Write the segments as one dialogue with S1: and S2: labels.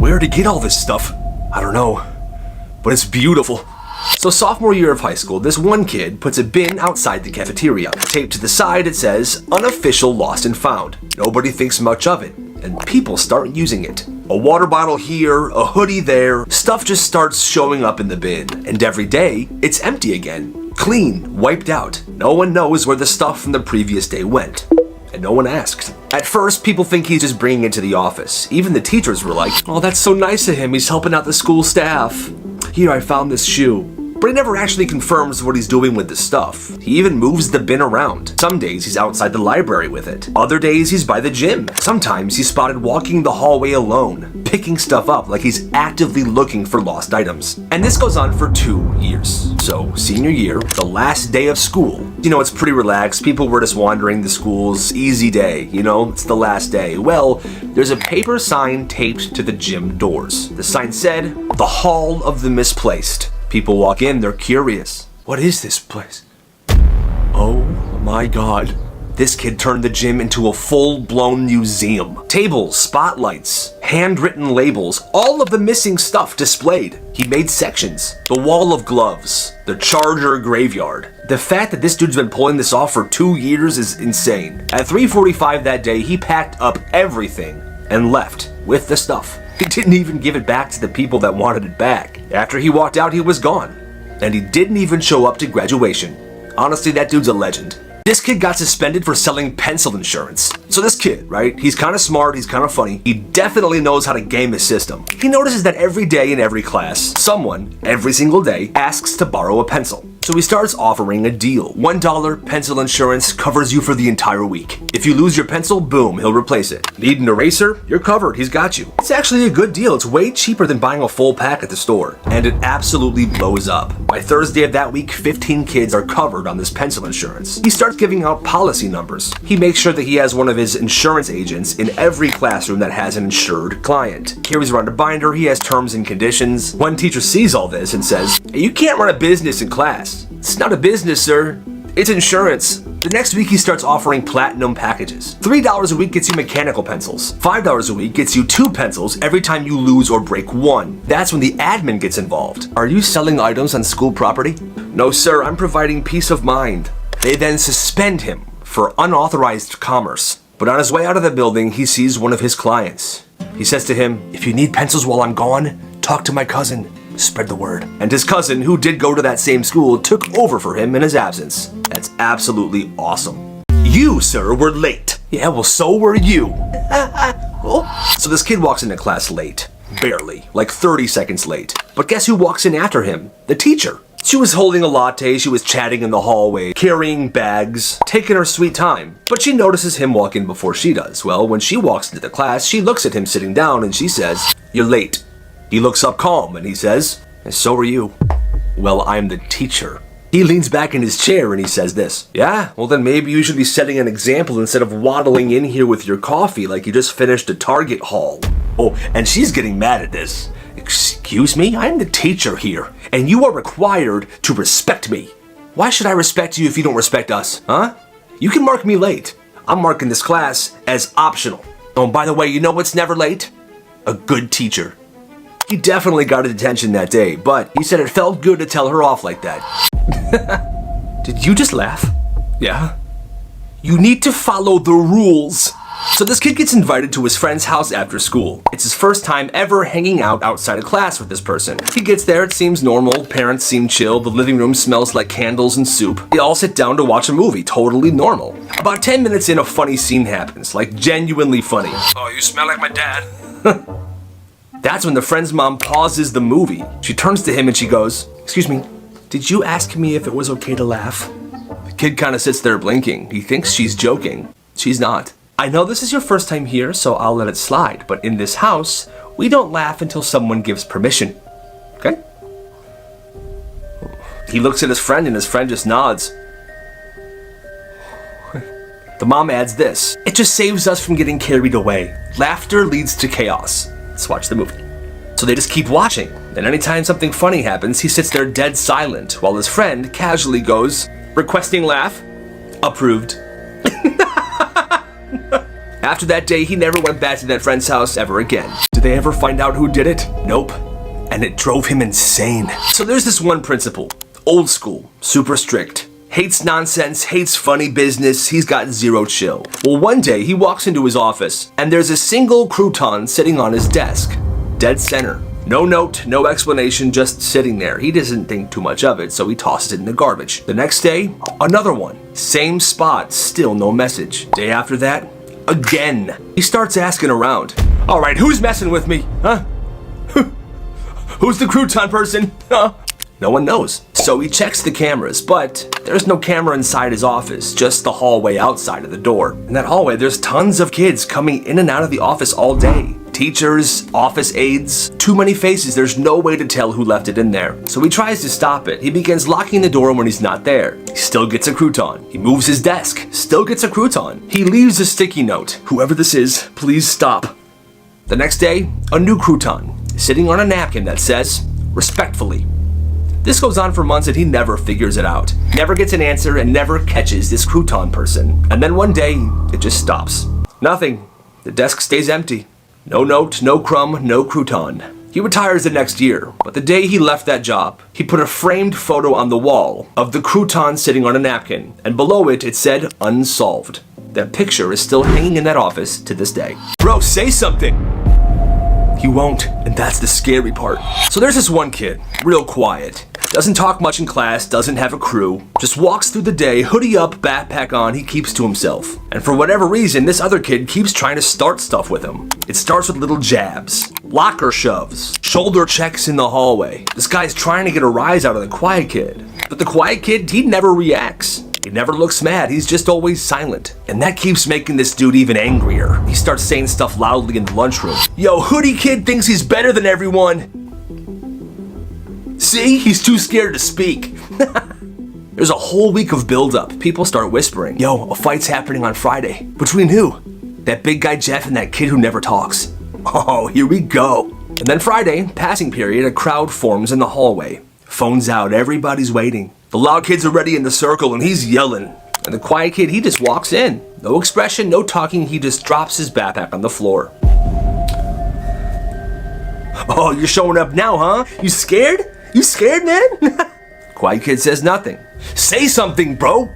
S1: Where'd he get all this stuff? I don't know, but it's beautiful. So sophomore year of high school, this one kid puts a bin outside the cafeteria. Taped to the side, it says, "Unofficial lost and found." Nobody thinks much of it, and people start using it. A water bottle here, a hoodie there, stuff just starts showing up in the bin. And every day, it's empty again. Clean, wiped out. No one knows where the stuff from the previous day went. And no one asked. At first, people think he's just bringing it to the office. Even the teachers were like, "Oh, that's so nice of him, he's helping out the school staff. Here, I found this shoe." But he never actually confirms what he's doing with the stuff. He even moves the bin around. Some days he's outside the library with it. Other days he's by the gym. Sometimes he's spotted walking the hallway alone, picking stuff up like he's actively looking for lost items. And this goes on for 2 years. So senior year, the last day of school. You know, it's pretty relaxed. People were just wandering the schools. Easy day, you know, it's the last day. Well, there's a paper sign taped to the gym doors. The sign said, "The Hall of the Misplaced." People walk in, they're curious. What is this place? Oh my God. This kid turned the gym into a full-blown museum. Tables, spotlights, handwritten labels, all of the missing stuff displayed. He made sections. The wall of gloves, the charger graveyard. The fact that this dude's been pulling this off for 2 years is insane. At 3:45 that day, he packed up everything and left with the stuff. He didn't even give it back to the people that wanted it back. After he walked out, he was gone. And he didn't even show up to graduation. Honestly, that dude's a legend. This kid got suspended for selling pencil insurance. So this kid, right, he's kind of smart, he's kind of funny, he definitely knows how to game his system. He notices that every day in every class, someone, every single day, asks to borrow a pencil. So he starts offering a deal. $1 pencil insurance covers you for the entire week. If you lose your pencil, boom, he'll replace it. Need an eraser? You're covered, he's got you. It's actually a good deal. It's way cheaper than buying a full pack at the store. And it absolutely blows up. By Thursday of that week, 15 kids are covered on this pencil insurance. He starts giving out policy numbers. He makes sure that he has one of his insurance agents in every classroom that has an insured client. Carries around a binder, he has terms and conditions. One teacher sees all this and says, "Hey, you can't run a business in class. It's not a business, sir. It's insurance." The next week he starts offering platinum packages. $3 a week gets you mechanical pencils. $5 a week gets you 2 pencils every time you lose or break one. That's when the admin gets involved. "Are you selling items on school property?" "No, sir, I'm providing peace of mind." They then suspend him for unauthorized commerce. But on his way out of the building, he sees one of his clients. He says to him, "If you need pencils while I'm gone, talk to my cousin. Spread the word." And his cousin, who did go to that same school, took over for him in his absence. That's absolutely awesome. "You, sir, were late." "Yeah, well, so were you." So this kid walks into class late. Barely. Like 30 seconds late. But guess who walks in after him? The teacher. She was holding a latte, she was chatting in the hallway, carrying bags, taking her sweet time. But she notices him walk in before she does. Well, when she walks into the class, she looks at him sitting down and she says, "You're late." He looks up calm and he says, "And so are you." "Well, I'm the teacher." He leans back in his chair and he says this, "Yeah, well then maybe you should be setting an example instead of waddling in here with your coffee like you just finished a Target haul." Oh, and she's getting mad at this. "Excuse me, I'm the teacher here, and you are required to respect me." "Why should I respect you if you don't respect us, huh? You can mark me late. I'm marking this class as optional. Oh, and by the way, you know what's never late? A good teacher." He definitely got a detention that day, but he said it felt good to tell her off like that. Did you just laugh? Yeah. You need to follow the rules. So this kid gets invited to his friend's house after school. It's his first time ever hanging out outside of class with this person. He gets there, it seems normal, parents seem chill, the living room smells like candles and soup. They all sit down to watch a movie, totally normal. About 10 minutes in, a funny scene happens, like genuinely funny. "Oh, you smell like my dad." That's when the friend's mom pauses the movie. She turns to him and she goes, "Excuse me, did you ask me if it was okay to laugh?" The kid kind of sits there blinking. He thinks she's joking. She's not. "I know this is your first time here, so I'll let it slide, but in this house, we don't laugh until someone gives permission. Okay?" He looks at his friend and his friend just nods. The mom adds this, "It just saves us from getting carried away. Laughter leads to chaos." Let's watch the movie. So they just keep watching, and anytime something funny happens, he sits there dead silent, while his friend casually goes, "Requesting laugh? Approved." After that day, he never went back to that friend's house ever again. Did they ever find out who did it? Nope. And it drove him insane. So there's this one principal. Old school, super strict. Hates nonsense, hates funny business, he's got zero chill. Well, one day he walks into his office and there's a single crouton sitting on his desk. Dead center. No note, no explanation, just sitting there. He doesn't think too much of it, so he tosses it in the garbage. The next day, another one. Same spot, still no message. Day after that, again. He starts asking around. All right, who's messing with me? Huh? Who's the crouton person? Huh? No one knows. So he checks the cameras, but there's no camera inside his office, just the hallway outside of the door. In that hallway, there's tons of kids coming in and out of the office all day. Teachers, office aides, too many faces, there's no way to tell who left it in there. So he tries to stop it. He begins locking the door when he's not there. He still gets a crouton. He moves his desk, still gets a crouton. He leaves a sticky note. Whoever this is, please stop. The next day, a new crouton, sitting on a napkin that says, respectfully. This goes on for months and he never figures it out. Never gets an answer and never catches this crouton person. And then one day, it just stops. Nothing. The desk stays empty. No note, no crumb, no crouton. He retires the next year, but the day he left that job, he put a framed photo on the wall of the crouton sitting on a napkin, and below it, it said, unsolved. That picture is still hanging in that office to this day. Bro, say something! He won't, and that's the scary part. So there's this one kid, real quiet. Doesn't talk much in class, doesn't have a crew, just walks through the day, hoodie up, backpack on, he keeps to himself. And for whatever reason, this other kid keeps trying to start stuff with him. It starts with little jabs, locker shoves, shoulder checks in the hallway. This guy's trying to get a rise out of the quiet kid. But the quiet kid, he never reacts. He never looks mad, he's just always silent. And that keeps making this dude even angrier. He starts saying stuff loudly in the lunchroom. Yo, hoodie kid thinks he's better than everyone. See, he's too scared to speak. There's a whole week of build-up. People start whispering, yo, a fight's happening on Friday. Between who? That big guy Jeff and that kid who never talks. Oh, here we go. And then Friday, passing period, a crowd forms in the hallway. Phones out, everybody's waiting. The loud kids are already in the circle and he's yelling. And the quiet kid, he just walks in. No expression, no talking, he just drops his backpack on the floor. Oh, you're showing up now, huh? You scared? You scared, man? Quiet kid says nothing. Say something, bro.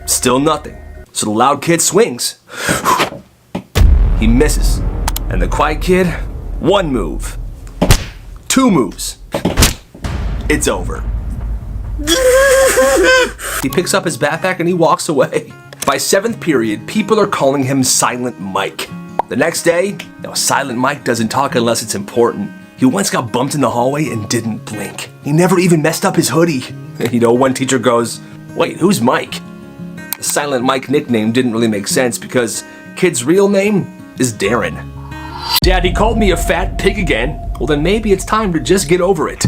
S1: Still nothing. So the loud kid swings. He misses. And the quiet kid, one move. Two moves. It's over. He picks up his backpack and he walks away. By 7th period, people are calling him Silent Mike. The next day, now Silent Mike doesn't talk unless it's important. He once got bumped in the hallway and didn't blink. He never even messed up his hoodie. You know, one teacher goes, wait, who's Mike? The Silent Mike nickname didn't really make sense because kid's real name is Darren. Dad, he called me a fat pig again. Well, then maybe it's time to just get over it.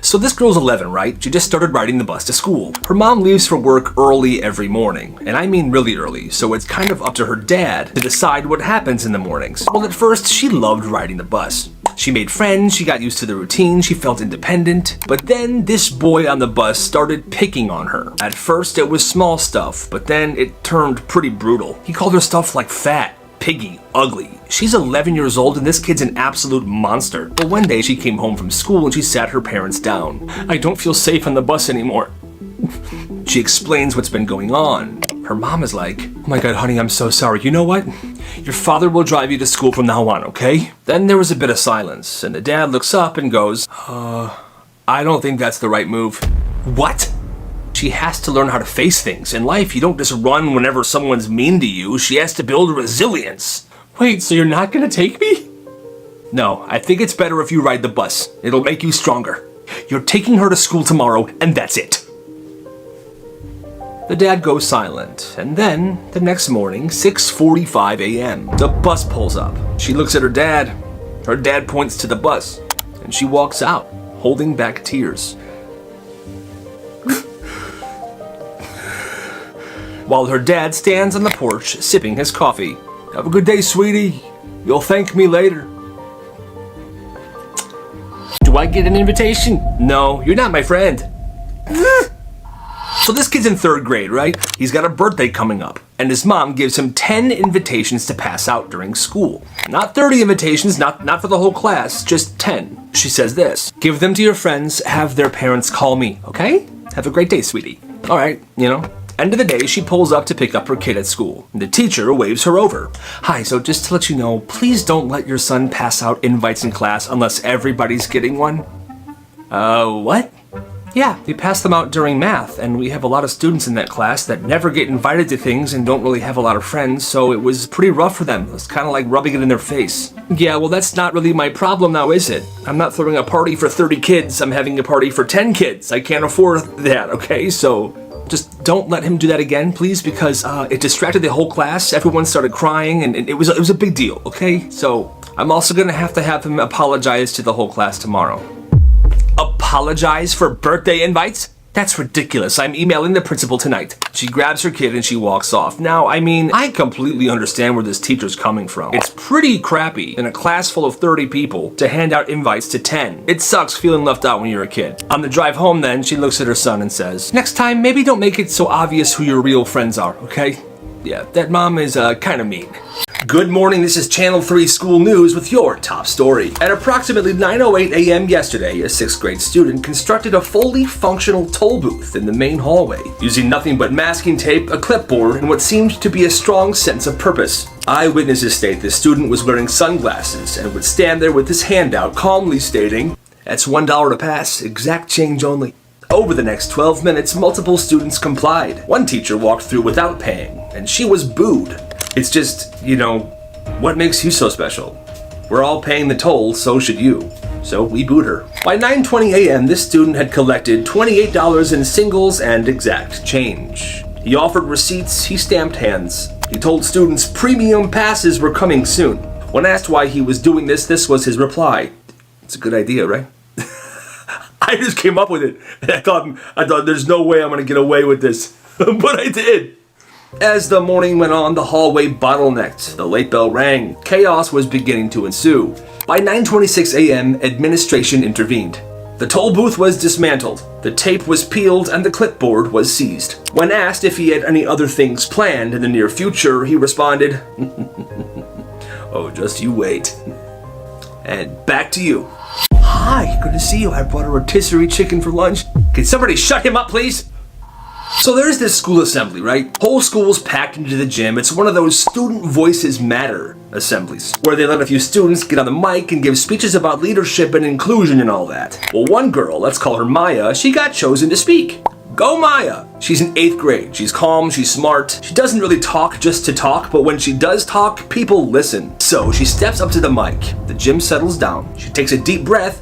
S1: So this girl's 11, right? She just started riding the bus to school. Her mom leaves for work early every morning, and I mean really early, so it's kind of up to her dad to decide what happens in the mornings. Well, at first, she loved riding the bus. She made friends, she got used to the routine, she felt independent. But then this boy on the bus started picking on her. At first, it was small stuff, but then it turned pretty brutal. He called her stuff like fat, piggy, ugly. She's 11 years old and this kid's an absolute monster. But one day she came home from school and she sat her parents down. I don't feel safe on the bus anymore. She explains what's been going on. Her mom is like, oh my god, honey, I'm so sorry. You know what? Your father will drive you to school from now on, okay? Then there was a bit of silence and the dad looks up and goes, I don't think that's the right move. What? She has to learn how to face things. In life, you don't just run whenever someone's mean to you. She has to build resilience. Wait, so you're not gonna take me? No, I think it's better if you ride the bus. It'll make you stronger. You're taking her to school tomorrow, and that's it. The dad goes silent, and then, the next morning, 6:45 a.m., the bus pulls up. She looks at her dad. Her dad points to the bus, and she walks out, holding back tears. While her dad stands on the porch, sipping his coffee. Have a good day, sweetie. You'll thank me later. Do I get an invitation? No, you're not my friend. So this kid's in 3rd grade, right? He's got a birthday coming up. and his mom gives him 10 invitations to pass out during school. Not 30 invitations, not for the whole class, just 10. She says this: give them to your friends, have their parents call me, okay? Have a great day, sweetie. All right, End of the day, she pulls up to pick up her kid at school. The teacher waves her over. Hi, so just to let you know, please don't let your son pass out invites in class unless everybody's getting one. What? Yeah, we pass them out during math, and we have a lot of students in that class that never get invited to things and don't really have a lot of friends, so it was pretty rough for them. It was kind of like rubbing it in their face. Yeah, well, that's not really my problem now, is it? I'm not throwing a party for 30 kids, I'm having a party for 10 kids. I can't afford that, okay? So just don't let him do that again, please, because it distracted the whole class. Everyone started crying, and it was a big deal, okay? So I'm also gonna have him apologize to the whole class tomorrow. Apologize for birthday invites? That's ridiculous. I'm emailing the principal tonight. She grabs her kid and she walks off. Now, I completely understand where this teacher's coming from. It's pretty crappy in a class full of 30 people to hand out invites to 10. It sucks feeling left out when you're a kid. On the drive home then, she looks at her son and says, next time, maybe don't make it so obvious who your real friends are, okay? Yeah, that mom is kind of mean. Good morning, this is Channel 3 School News with your top story. At approximately 9:08 a.m. yesterday, a 6th grade student constructed a fully functional toll booth in the main hallway, using nothing but masking tape, a clipboard, and what seemed to be a strong sense of purpose. Eyewitnesses state the student was wearing sunglasses and would stand there with his hand out, calmly stating, "That's $1 to pass, exact change only." Over the next 12 minutes, multiple students complied. One teacher walked through without paying, and she was booed. It's just, what makes you so special? We're all paying the toll, so should you. So we booed her. By 9:20 a.m., this student had collected $28 in singles and exact change. He offered receipts, he stamped hands. He told students premium passes were coming soon. When asked why he was doing this was his reply. It's a good idea, right? I just came up with it. I thought there's no way I'm gonna get away with this, but I did. As the morning went on, the hallway bottlenecked. The late bell rang. Chaos was beginning to ensue. By 9:26 a.m., administration intervened. The toll booth was dismantled, the tape was peeled, and the clipboard was seized. When asked if he had any other things planned in the near future, he responded, "Oh, just you wait." And back to you. Hi, good to see you. I brought a rotisserie chicken for lunch. Can somebody shut him up, please? So there's this school assembly, right? Whole school's packed into the gym. It's one of those student voices matter assemblies, where they let a few students get on the mic and give speeches about leadership and inclusion and all that. Well, one girl, let's call her Maya, she got chosen to speak. Go Maya! She's in 8th grade. She's calm, she's smart. She doesn't really talk just to talk, but when she does talk, people listen. So she steps up to the mic. The gym settles down. She takes a deep breath,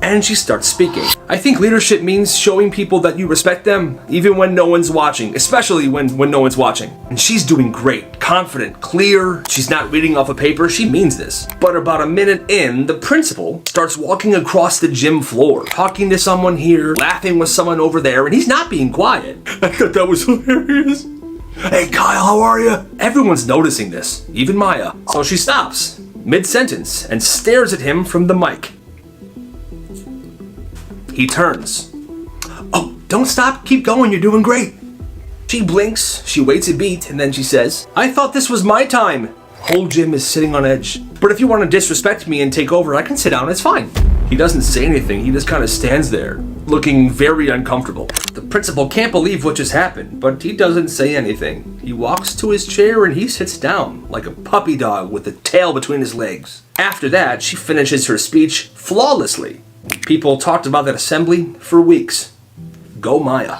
S1: and she starts speaking. I think leadership means showing people that you respect them, even when no one's watching, especially when no one's watching. And she's doing great, confident, clear. She's not reading off a paper, she means this. But about a minute in, the principal starts walking across the gym floor, talking to someone here, laughing with someone over there, and he's not being quiet. I thought that was hilarious. Hey Kyle, how are you? Everyone's noticing this, even Maya. So she stops, mid-sentence, and stares at him from the mic. He turns. Oh, don't stop, keep going, you're doing great. She blinks, she waits a beat, and then she says, I thought this was my time. Whole gym is sitting on edge. But if you want to disrespect me and take over, I can sit down, it's fine. He doesn't say anything, he just kind of stands there, looking very uncomfortable. The principal can't believe what just happened, but he doesn't say anything. He walks to his chair and he sits down, like a puppy dog with the tail between his legs. After that, she finishes her speech flawlessly. People talked about that assembly for weeks. Go Maya.